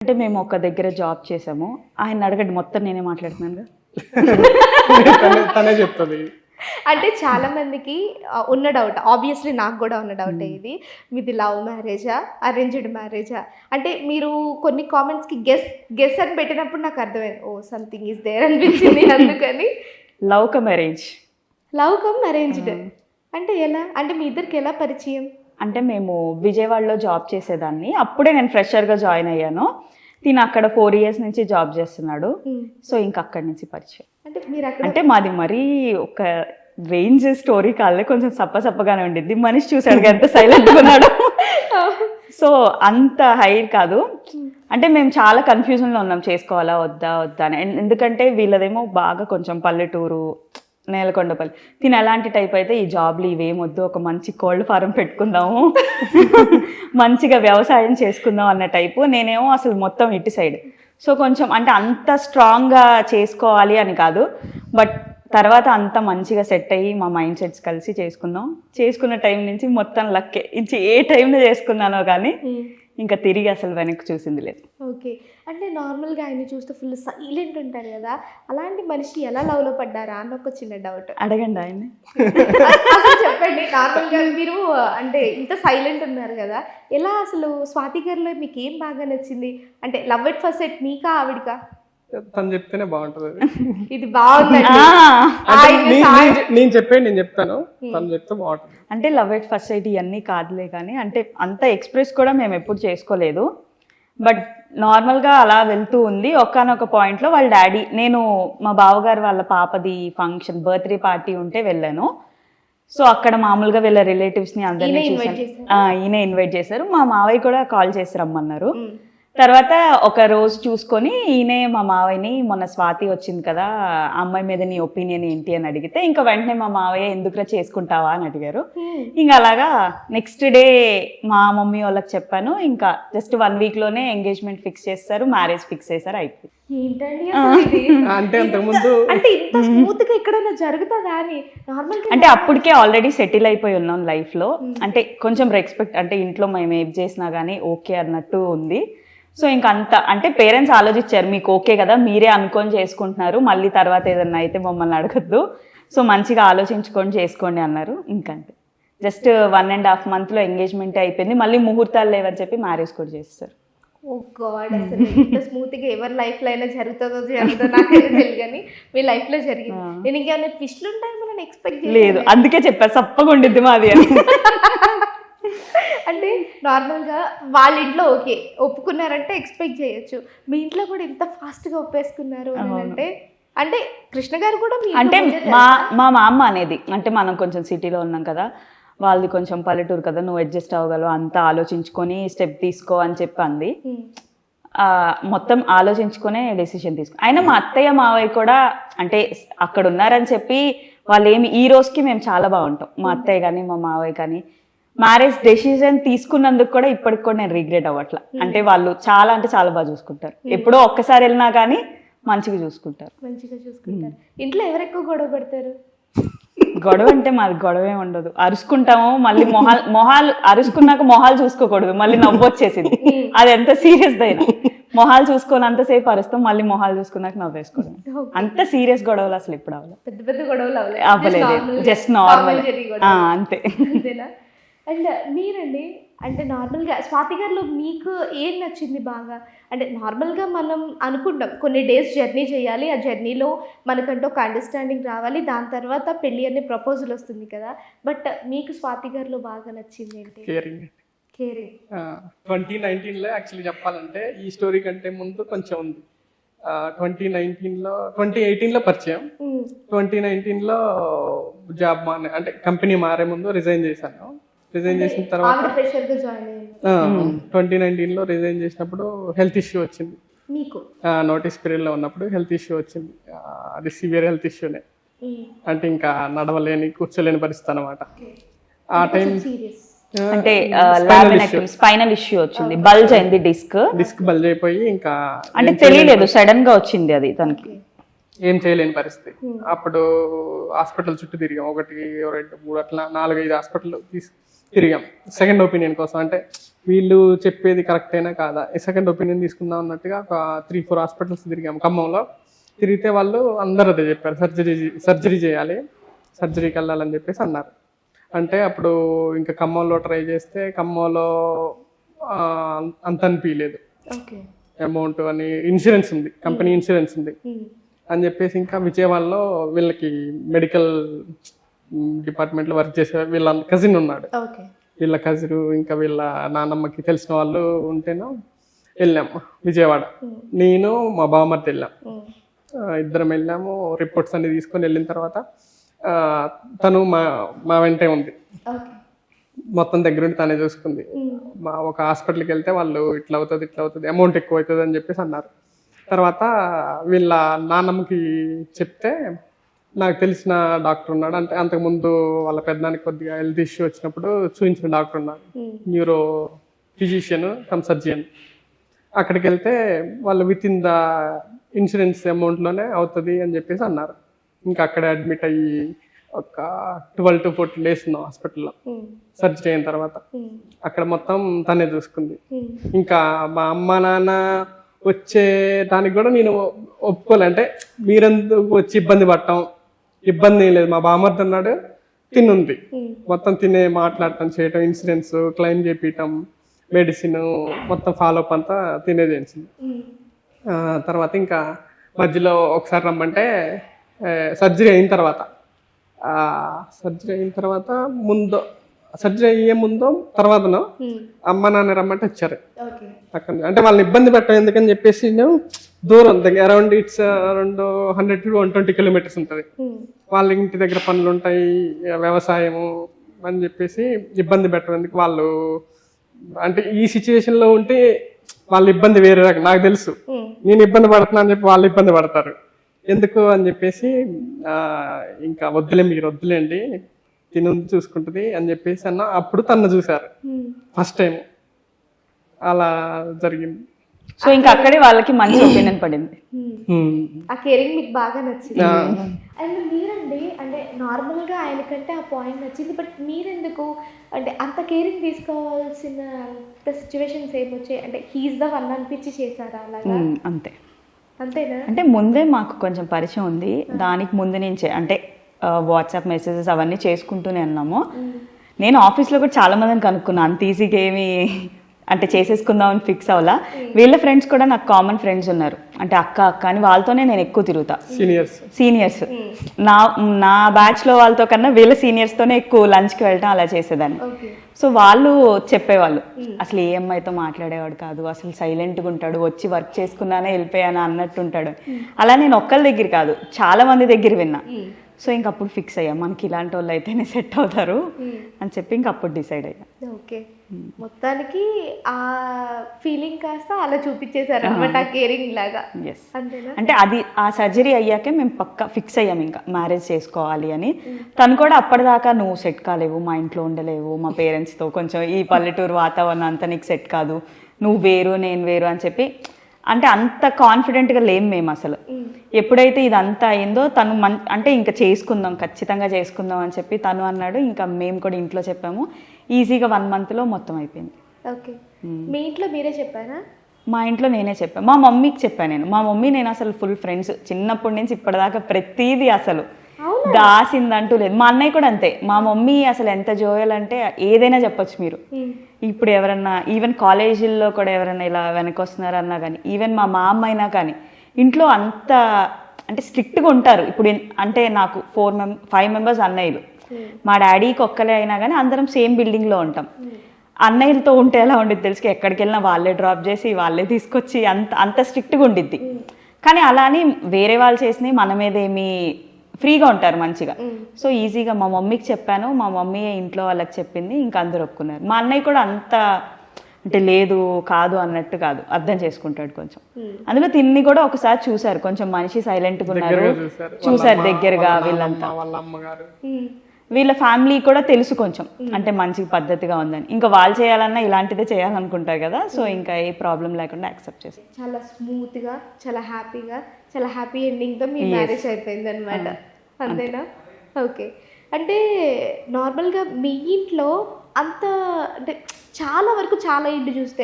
అంటే మేము ఒక దగ్గర జాబ్ చేసాము. ఆయన అడగండి, మొత్తం నేనే మాట్లాడుతున్నాను. తనే చెప్తుంది. అంటే చాలా మందికి ఉన్న డౌట్, ఆబ్వియస్లీ నాకు కూడా ఉన్న డౌట్ ఇది, మీది లవ్ మ్యారేజా అరేంజ్డ్ మ్యారేజా? అంటే మీరు కొన్ని కామెంట్స్కి గెస్ అని పెట్టినప్పుడు నాకు అర్థమైంది, ఓ సంథింగ్ ఈస్ దేర్ అనిపించింది. అందుకని love come arrange. Love come arranged అంటే ఎలా? అంటే మీ ఇద్దరికి ఎలా పరిచయం? అంటే మేము విజయవాడలో జాబ్ చేసేదాన్ని. అప్పుడే నేను ఫ్రెషర్గా జాయిన్ అయ్యాను. తిను అక్కడ 4 years నుంచి జాబ్ చేస్తున్నాడు. సో ఇంకా అక్కడి నుంచి పరిచయం. అంటే మీరు అక్కడ అంటే మాది మరీ ఒక రేంజ్ స్టోరీ కాలే, కొంచెం సప్పగానే ఉండిద్ది. మనిషి చూసాడు ఎంత సైలెంట్గా ఉన్నాడు. సో అంత హై కాదు. అంటే మేము చాలా కన్ఫ్యూజన్లో ఉన్నాం, చేసుకోవాలా వద్దా అని. ఎందుకంటే వీళ్ళదేమో బాగా కొంచెం పల్లెటూరు, నేలకొండపల్లి. తిని ఎలాంటి టైప్ అయితే ఈ జాబ్లు ఇవేమొద్దు, ఒక మంచి కోల్డ్ ఫారం పెట్టుకుందాము, మంచిగా వ్యవసాయం చేసుకుందాం అన్న టైపు. నేనేమో అసలు మొత్తం ఇటు సైడ్. సో కొంచెం అంటే అంత స్ట్రాంగ్గా చేసుకోవాలి అని కాదు, బట్ తర్వాత అంత మంచిగా సెట్ అయ్యి మా మైండ్ సెట్స్ కలిసి చేసుకున్నాం. చేసుకున్న టైం నుంచి మొత్తం లక్కే ఇచ్చి ఏ టైంలో చేసుకున్నానో కానీ ఇంకా తిరిగి అసలు వెనక్కి చూసింది లేదు. ఓకే. అంటే నార్మల్గా ఆయన చూస్తే ఫుల్ సైలెంట్ ఉంటారు కదా, అలాంటి మనిషి ఎలా లవ్లో పడ్డారా అని ఒక చిన్న డౌట్. అడగండి ఆయన్ని. అసలు చెప్పండి, నార్మల్గా మీరు అంటే ఇంత సైలెంట్ ఉన్నారు కదా, ఎలా అసలు స్వాతి గారిలో మీకు ఏం బాగా నచ్చింది? అంటే లవ్ ఎట్ ఫస్ట్ సెట్ మీకా ఆవిడికా? తను చెప్తేనే బాగుంటది. ఇది బాగుంది. నేను చెప్తాను, తను చెప్తే బాగుంటుంది. అంటే లవ్ ఎట్ ఫస్ట్ సైట్ ఇవన్నీ కాదులే కానీ, అంటే అంత ఎక్స్ప్రెస్ కూడా మేము ఎప్పుడు చేసుకోలేదు. బట్ నార్మల్గా అలా వెళ్తూ ఉంది. ఒక్కనొక పాయింట్లో వాళ్ళ డాడీ, నేను మా బావగారు వాళ్ళ పాపది ఫంక్షన్ బర్త్డే పార్టీ ఉంటే వెళ్ళాను. సో అక్కడ మామూలుగా వీళ్ళ రిలేటివ్స్ని అందరినీ చూసాను. ఈయన ఇన్వైట్ చేశారు. మా మావయ్య కూడా కాల్ చేసి రమ్మన్నారు. తర్వాత ఒక రోజు చూసుకొని ఈయనే మా మావయ్యని, మొన్న స్వాతి వచ్చింది కదా, ఆ అమ్మాయి మీద నీ ఒపీనియన్ ఏంటి అని అడిగితే ఇంకా వెంటనే మా మావయ్య ఎందుకురా చేసుకుంటావా అని అడిగారు. ఇంకా అలాగా నెక్స్ట్ డే మా మమ్మీ వాళ్ళకి చెప్పాను. ఇంకా జస్ట్ 1 weekలోనే ఎంగేజ్మెంట్ ఫిక్స్ చేస్తారు, మ్యారేజ్ ఫిక్స్ చేశారు, అయిపోయింది. అంటే అంతకుముందు అంటే ఇంత స్మూత్ గా ఎక్కడైనా జరుగుతుందా అని నార్మల్. అంటే అప్పటికే ఆల్రెడీ సెటిల్ అయిపోయి ఉన్నాం లైఫ్లో. అంటే కొంచెం రెస్పెక్ట్, అంటే ఇంట్లో మేము ఏం చేసినా కానీ ఓకే అన్నట్టు ఉంది. సో ఇంకా అంత అంటే పేరెంట్స్ ఆలోచించారు, మీకు ఓకే కదా, మీరే అనుకొని చేసుకుంటున్నారు, మళ్ళీ తర్వాత ఏదన్నా అయితే మమ్మల్ని అడగద్దు, సో మంచిగా ఆలోచించుకొని చేసుకోండి అన్నారు. ఇంకంతే జస్ట్ 1.5 monthలో ఎంగేజ్మెంట్ అయిపోయింది. మళ్ళీ ముహూర్తాలు లేవని చెప్పి మ్యారేజ్ కూడా చేస్తారు. ఓ గాడ్, అసలు ఇంత స్మూత్ గా ఎవరి లైఫ్ లో అయినా జరుగుతుందో నాకైతే తెలియదు, కానీ మీ లైఫ్ లో జరిగింది. నేను ఇంకేమైనా ట్విస్ట్లు ఉంటాయి మనం ఎక్స్పెక్ట్ లేదు, అందుకే చెప్పా సప్పగా ఉండిద్ది మాది అని. అంటే నార్మల్గా వాళ్ళ ఇంట్లో ఓకే ఒప్పుకున్నారంటే ఎక్స్పెక్ట్ చేయొచ్చు, మీ ఇంట్లో కూడా ఇంత ఫాస్ట్గా ఒప్పేసుకున్నారు అని అంటే. అంటే కృష్ణ గారు కూడా అంటే మా అమ్మ అనేది, అంటే మనం కొంచెం సిటీలో ఉన్నాం కదా, వాళ్ళది కొంచెం పల్లెటూరు కదా, నువ్వు అడ్జస్ట్ అవ్వగలవు, అంతా ఆలోచించుకొని స్టెప్ తీసుకో అని చెప్పింది. మొత్తం ఆలోచించుకునే డెసిషన్ తీసుకో. అయినా మా అత్తయ్య మావయ్య కూడా అంటే అక్కడ ఉన్నారని చెప్పి వాళ్ళు ఏమి, ఈ రోజుకి మేము చాలా బాగుంటాం. మా అత్తయ్య కానీ మా మావయ్య కానీ మ్యారేజ్ డెసిషన్ తీసుకున్నందుకు కూడా ఇప్పటికి కూడా నేను రిగ్రెట్ అవ్వట్లా. అంటే వాళ్ళు చాలా అంటే చాలా బాగా చూసుకుంటారు. ఎప్పుడో ఒక్కసారి వెళ్ళినా కానీ మంచిగా చూసుకుంటారు. ఇంట్లో ఎవరు ఎక్కువ గొడవ పడతారు? గొడవ అంటే మాది గొడవే ఉండదు, అరుచుకుంటాము. మళ్ళీ మొహాలు అరుచుకున్నాక మొహాలు చూసుకోకూడదు, మళ్ళీ నవ్వు వచ్చేసింది. అది ఎంత సీరియస్ అయినా మొహాలు చూసుకొని అంతసేపు అరుస్తాం, మళ్ళీ మొహాలు చూసుకున్నాక నవ్వేసుకోవడం. అంత సీరియస్ గొడవలు అసలు ఎప్పుడు పెద్ద పెద్ద గొడవలు అవ్వలేదు, జస్ట్ నార్మల్ అంతే. అండ్ మీరండి, అంటే నార్మల్గా స్వాతి గారిలో మీకు ఏం నచ్చింది బాగా? అంటే నార్మల్గా మనం అనుకుంటాం కొన్ని డేస్ జర్నీ చేయాలి, ఆ జర్నీలో మనకంటూ ఒక అండర్స్టాండింగ్ రావాలి, దాని తర్వాత పెళ్ళి అనే ప్రపోజల్ వస్తుంది కదా, బట్ మీకు స్వాతి గారిలో బాగా నచ్చింది ఏంటి? కేరింగ్. 2019లో యాక్చువల్లీ చెప్పాలంటే ఈ స్టోరీ కంటే ముందు కొంచెం ఉంది. 2018లో పరిచయం. 2019లో జాబ్ అంటే కంపెనీ మారే ముందు రిజైన్ చేశాను. రిజైన్ చేసిన తర్వాత 2019లో రిజైన్ చేసినప్పుడు హెల్త్ ఇష్యూ వచ్చింది. నోటీస్ పీరియడ్లో ఉన్నప్పుడు హెల్త్ ఇష్యూ వచ్చింది. అది సివియర్ హెల్త్ ఇష్యూనే, అంటే ఇంకా నడవలేని కూర్చోలేని పరిస్థితి అనమాట. ఆ టైం అంటే స్పైనల్ ఇష్యూ వచ్చింది, బల్జ్ అయింది, డిస్క్ బల్జ్ అయిపోయి ఇంకా అంటే తెలియలేదు, సడన్ గా వచ్చింది అది, తనకి ఏం చేయలేని పరిస్థితి. అప్పుడు హాస్పిటల్ చుట్టూ తిరిగాం, 1, 2, 3 అట్లా 4, 5 హాస్పిటల్ తిరిగాం సెకండ్ ఒపీనియన్ కోసం. అంటే వీళ్ళు చెప్పేది కరెక్ట్ అయినా కాదా, సెకండ్ ఒపీనియన్ తీసుకుందాం అన్నట్టుగా ఒక 3-4 హాస్పిటల్స్ తిరిగాం ఖమ్మంలో. తిరిగితే వాళ్ళు అందరూ అదే చెప్పారు, సర్జరీ చేయాలి, సర్జరీకి వెళ్ళాలని చెప్పేసి అన్నారు. అంటే అప్పుడు ఇంకా ఖమ్మంలో ట్రై చేస్తే ఖమ్మంలో అంత అనిపించలేదు. అమౌంట్ అని ఇన్సూరెన్స్ ఉంది, కంపెనీ ఇన్సూరెన్స్ ఉంది అని చెప్పేసి ఇంకా విజయవాడలో వీళ్ళకి మెడికల్ డిపార్ట్మెంట్లో వర్క్ చేసే వీళ్ళ కజిన్ ఉన్నాడు. వీళ్ళ కజిన్ ఇంకా వీళ్ళ నాన్నమ్మకి తెలిసిన వాళ్ళు ఉంటేనో వెళ్ళాము విజయవాడ. నేను మా బావమర్ది వెళ్ళాం, ఇద్దరం వెళ్ళాము. రిపోర్ట్స్ అన్ని తీసుకొని వెళ్ళిన తర్వాత తను మా వెంటే ఉంది, మొత్తం దగ్గరుండి తనే చూసుకుంది. ఒక హాస్పిటల్కి వెళ్తే వాళ్ళు ఇట్లా అవుతుంది అమౌంట్ ఎక్కువ అవుతుంది అని చెప్పేసి అన్నారు. తర్వాత వీళ్ళ నాన్నమ్మకి చెప్తే నాకు తెలిసిన డాక్టర్ ఉన్నాడు, అంటే అంతకుముందు వాళ్ళ పెద్దనానికి కొద్దిగా హెల్త్ ఇష్యూ వచ్చినప్పుడు చూపించిన డాక్టర్ ఉన్నాడు, న్యూరో ఫిజిషియన్ కమ్ సర్జన్. అక్కడికి వెళ్తే వాళ్ళు విత్ ఇన్ ద ఇన్సూరెన్స్ అమౌంట్లోనే అవుతుంది అని చెప్పేసి అన్నారు. ఇంకా అక్కడ అడ్మిట్ అయ్యి ఒక 12 to 14 days ఉన్నాం హాస్పిటల్లో సర్జరీ అయిన తర్వాత. అక్కడ మొత్తం తనే చూసుకుంది. ఇంకా మా అమ్మ నాన్న వచ్చే దానికి కూడా నేను ఒప్పుకోలే. అంటే మీరెందుకు వచ్చి ఇబ్బంది పడటం, ఇబ్బంది ఏం లేదు, మా బామర్ది అన్నాడు, తినుంది మొత్తం తినే మాట్లాడటం చేయటం, ఇన్సూరెన్స్ క్లెయిమ్ చేపించటం, మెడిసిన్ మొత్తం ఫాలోఅప్ అంతా తినే చేసింది. తర్వాత ఇంకా మధ్యలో ఒకసారి రమ్మంటే సర్జరీ అయిన తర్వాత సర్జరీ అయ్యే ముందో తర్వాతనో అమ్మ నాన్న రమ్మంటే వచ్చారు అక్కడ. అంటే వాళ్ళని ఇబ్బంది పెట్టడం ఎందుకని చెప్పేసి దూరం దగ్గర అరౌండ్ 100 to 120 kilometers ఉంటుంది. వాళ్ళ ఇంటి దగ్గర పనులు ఉంటాయి, వ్యవసాయము అని చెప్పేసి ఇబ్బంది పెట్టడం ఎందుకు. వాళ్ళు అంటే ఈ సిచ్యువేషన్ లో ఉంటే వాళ్ళ ఇబ్బంది వేరే రకం. నాకు తెలుసు నేను ఇబ్బంది పడుతున్నా అని చెప్పి వాళ్ళు ఇబ్బంది పడతారు ఎందుకు అని చెప్పేసి ఇంకా మీరు వద్దులేండి తిను చూసుకుంటుంది అని చెప్పేసి అన్న. అప్పుడు తను చూసారు ఫస్ట్ టైం, అలా జరిగింది. సో ఇంకా అక్కడే వాళ్ళకి మంచి ఒపీనియన్ పడింది. ఆ కేరింగ్ మీకు బాగా నచ్చింది. అండ్ మీరండి అంటే నార్మల్గా ఆయనకంటే ఆ పాయింట్ నచ్చింది, బట్ మీరెందుకు అంటే అంత కేరింగ్ తీసుకోవాల్సిన సిచ్యువేషన్స్ ఏమొచ్చాయి? అంటే హీస్ ద వన్ అనిపించి చేశారా అలాగా? అంతేనా? అంటే ముందే మాకు కొంచెం పరిచయం ఉంది, దానికి ముందు నుంచే అంటే వాట్సాప్ మెసేజెస్ అవన్నీ చేసుకుంటూనే ఉన్నాము. నేను ఆఫీస్లో కూడా చాలా మందిని కనుక్కున్నాను, అంత ఈజీగా ఏమి అంటే చేసేసుకుందామని ఫిక్స్ అవ్వాలా. వీళ్ళ ఫ్రెండ్స్ కూడా నాకు కామన్ ఫ్రెండ్స్ ఉన్నారు, అంటే అక్క అని వాళ్ళతోనే నేను ఎక్కువ తిరుగుతా. సీనియర్స్ నా బ్యాచ్లో వాళ్ళతో కన్నా వీళ్ళ సీనియర్స్తోనే ఎక్కువ లంచ్కి వెళ్ళటం అలా చేసేదాన్ని. సో వాళ్ళు చెప్పేవాళ్ళు అసలు ఏ అమ్మాయితో మాట్లాడేవాడు కాదు, అసలు సైలెంట్గా ఉంటాడు, వచ్చి వర్క్ చేసుకున్నానే వెళ్ళిపోయాను అన్నట్టు ఉంటాడు. అలా నేను ఒక్కరి దగ్గర కాదు చాలా మంది దగ్గర విన్నా. సో ఇంక అప్పుడు ఫిక్స్ అయ్యా మనకి ఇలాంటి వాళ్ళు అయితేనే సెట్ అవుతారు అని చెప్పి ఇంక అప్పుడు డిసైడ్ అయ్యా. ఓకే, మొత్తానికి ఆ ఫీలింగ్ కాస్త అలా చూపించేశారు అనమాట, ఆ కేరింగ్ లాగా. అంటే అది ఆ సర్జరీ అయ్యాకే మేము పక్కా ఫిక్స్ అయ్యాం ఇంకా మ్యారేజ్ చేసుకోవాలి అని. తను కూడా అప్పటిదాకా నువ్వు సెట్ కాలేవు, మా ఇంట్లో ఉండలేవు, మా పేరెంట్స్తో కొంచెం ఈ పల్లెటూరు వాతావరణం అంతా నీకు సెట్ కాదు, నువ్వు వేరు నేను వేరు అని చెప్పి అంటే అంత కాన్ఫిడెంట్గా లేం మేము అసలు. ఎప్పుడైతే ఇదంతా అయిందో తను అంటే ఇంకా చేసుకుందాం, ఖచ్చితంగా చేసుకుందాం అని చెప్పి తను అన్నాడు. ఇంకా మేము కూడా ఇంట్లో చెప్పాము. ఈజీగా 1 monthలో మొత్తం అయిపోయింది. ఓకే, మీ ఇంట్లో మీరే చెప్పారా? మా ఇంట్లో నేనే చెప్పాను, మా మమ్మీకి చెప్పాను నేను. మా మమ్మీ నేను అసలు ఫుల్ ఫ్రెండ్స్ చిన్నప్పటి నుంచి ఇప్పటిదాకా, ప్రతిదీ అసలు దాసిందంటూ లేదు. మా అన్నయ్య కూడా అంతే. మా మమ్మీ అసలు ఎంత జోయల్ అంటే ఏదైనా చెప్పొచ్చు మీరు. ఇప్పుడు ఎవరన్నా ఈవెన్ కాలేజీల్లో కూడా ఎవరైనా ఇలా వెనకొస్తున్నారన్నా కానీ, ఈవెన్ మా అమ్మ అయినా కానీ ఇంట్లో అంత అంటే స్ట్రిక్ట్గా ఉంటారు. ఇప్పుడు అంటే నాకు 5 members అన్నయ్యలు, మా డాడీకి ఒక్కలే అయినా కానీ అందరం సేమ్ బిల్డింగ్లో ఉంటాం. అన్నయ్యలతో ఉంటే ఎలా ఉండిద్ది తెలుసు, ఎక్కడికి వెళ్ళినా వాళ్ళే డ్రాప్ చేసి వాళ్ళే తీసుకొచ్చి అంత స్ట్రిక్ట్గా ఉండిద్ది. కానీ అలా అని వేరే వాళ్ళు చేసినవి మన మీద ఏమి ఫ్రీగా ఉంటారు మంచిగా. సో ఈజీగా మా మమ్మీకి చెప్పాను, మా మమ్మీ ఇంట్లో వాళ్ళకి చెప్పింది, ఇంకా అందరు ఒప్పుకున్నారు. మా అన్నయ్య కూడా అంత అంటే లేదు కాదు అన్నట్టు కాదు, అర్థం చేసుకుంటాడు కొంచెం. అందులో తిన్ని కూడా ఒకసారి చూసారు, కొంచెం మనిషి సైలెంట్గా ఉన్నారు, చూసారు దగ్గరగా. వీళ్ళంతా వీళ్ళ ఫ్యామిలీ కూడా తెలుసు కొంచెం అంటే మంచి పద్ధతిగా ఉందని. ఇంకా వాళ్ళు చేయాలన్నా ఇలాంటిదే చేయాలనుకుంటారు కదా. సో ఇంకా ఏ ప్రాబ్లం లేకుండా యాక్సెప్ట్ చేసి చాలా స్మూత్గా, చాలా హ్యాపీగా, చాలా హ్యాపీ ఎండింగ్తో మీ మ్యారేజ్ అయిపోయింది అనమాట. అంతేనా? ఓకే, అంటే నార్మల్గా మీ ఇంట్లో అంత అంటే చాలా వరకు చాలా ఇంటి చూస్తే